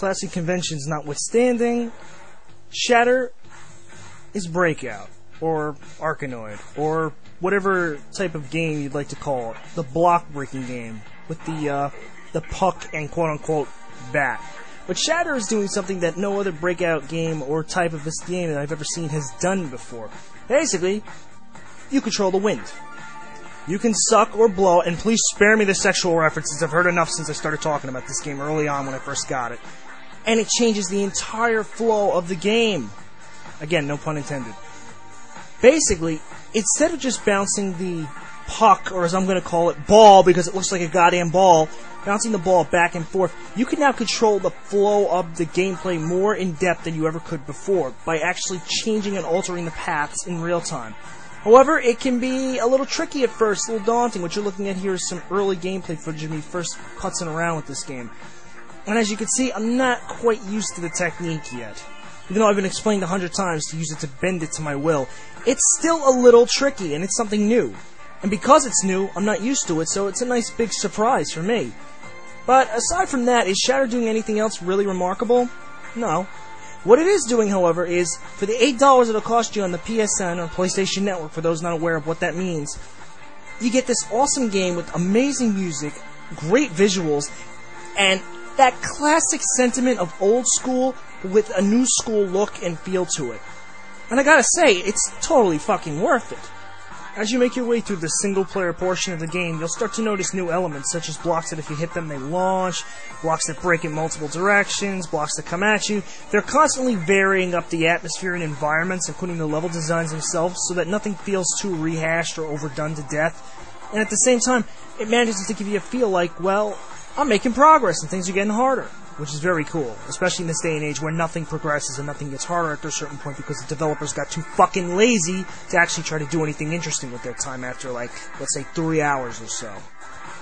classic conventions notwithstanding, Shatter is Breakout, or Arkanoid, or whatever type of game you'd like to call it. The block-breaking game with the puck and quote-unquote bat. But Shatter is doing something that no other Breakout game or type of this game that I've ever seen has done before. Basically, you control the wind. You can suck or blow, and please spare me the sexual references. I've heard enough since I started talking about this game early on when I first got it. And it changes the entire flow of the game. Again, no pun intended. Basically, instead of just bouncing the puck, or as I'm going to call it, ball, because it looks like a goddamn ball, bouncing the ball back and forth, you can now control the flow of the gameplay more in depth than you ever could before, by actually changing and altering the paths in real time. However, it can be a little tricky at first, a little daunting. What you're looking at here is some early gameplay footage of me first putzing around with this game. And as you can see, I'm not quite used to the technique yet. Even though I've been explained 100 times to use it to bend it to my will, it's still a little tricky, and it's something new. And because it's new, I'm not used to it, so it's a nice big surprise for me. But aside from that, is Shatter doing anything else really remarkable? No. What it is doing, however, is, for the $8 it'll cost you on the PSN, or PlayStation Network, for those not aware of what that means, you get this awesome game with amazing music, great visuals, and that classic sentiment of old school with a new school look and feel to it. And I gotta say, it's totally fucking worth it. As you make your way through the single-player portion of the game, you'll start to notice new elements, such as blocks that if you hit them, they launch, blocks that break in multiple directions, blocks that come at you. They're constantly varying up the atmosphere and environments, including the level designs themselves, so that nothing feels too rehashed or overdone to death. And at the same time, it manages to give you a feel like, well, I'm making progress and things are getting harder, which is very cool, especially in this day and age where nothing progresses and nothing gets harder after a certain point because the developers got too fucking lazy to actually try to do anything interesting with their time after, like, let's say 3 hours or so.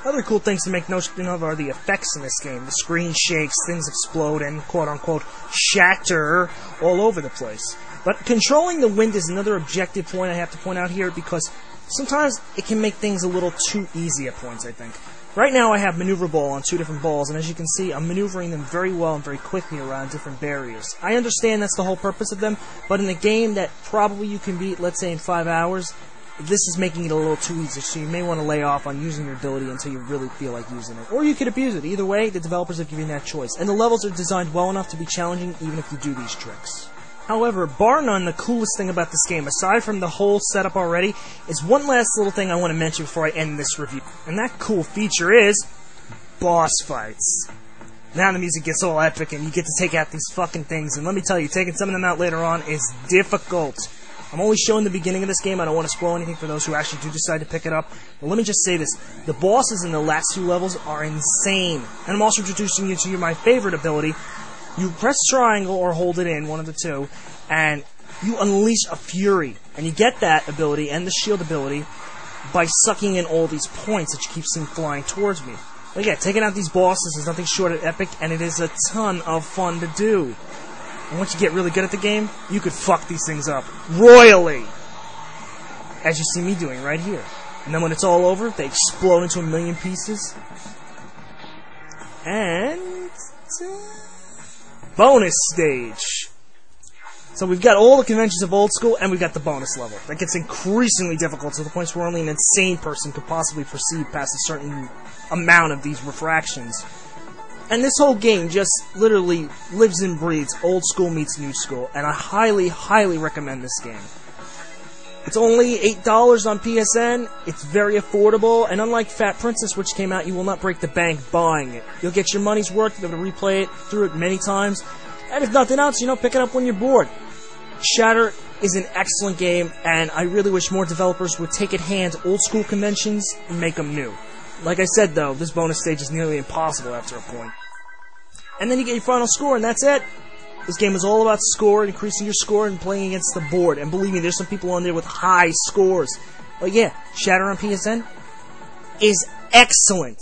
Other cool things to make notion of are the effects in this game. The screen shakes, things explode, and quote-unquote shatter all over the place. But controlling the wind is another objective point I have to point out here because sometimes it can make things a little too easy at points, I think. Right now I have Maneuver Ball on 2 different balls, and as you can see, I'm maneuvering them very well and very quickly around different barriers. I understand that's the whole purpose of them, but in a game that probably you can beat, let's say, in 5 hours, this is making it a little too easy, so you may want to lay off on using your ability until you really feel like using it. Or you could abuse it. Either way, the developers have given you that choice. And the levels are designed well enough to be challenging even if you do these tricks. However, bar none, the coolest thing about this game, aside from the whole setup already, is one last little thing I want to mention before I end this review. And that cool feature is boss fights. Now the music gets all epic and you get to take out these fucking things. And let me tell you, taking some of them out later on is difficult. I'm only showing the beginning of this game. I don't want to spoil anything for those who actually do decide to pick it up. But let me just say this. The bosses in the last 2 levels are insane. And I'm also introducing you to my favorite ability. You press triangle or hold it in, one of the two, and you unleash a fury. And you get that ability and the shield ability by sucking in all these points that you keep seeing flying towards me. But yeah, taking out these bosses is nothing short of epic, and it is a ton of fun to do. And once you get really good at the game, you could fuck these things up royally. As you see me doing right here. And then when it's all over, they explode into a million pieces. And bonus stage. So we've got all the conventions of old school, and we've got the bonus level. That gets increasingly difficult to the point where only an insane person could possibly proceed past a certain amount of these refractions. And this whole game just literally lives and breathes old school meets new school, and I highly, highly recommend this game. It's only $8 on PSN, it's very affordable, and unlike Fat Princess, which came out, you will not break the bank buying it. You'll get your money's worth, you'll be able to replay it through it many times, and if nothing else, pick it up when you're bored. Shatter is an excellent game, and I really wish more developers would take at hand old school conventions and make them new. Like I said, though, this bonus stage is nearly impossible after a point. And then you get your final score, and that's it. This game is all about score, increasing your score, and playing against the board. And believe me, there's some people on there with high scores. But yeah, Shatter on PSN is excellent.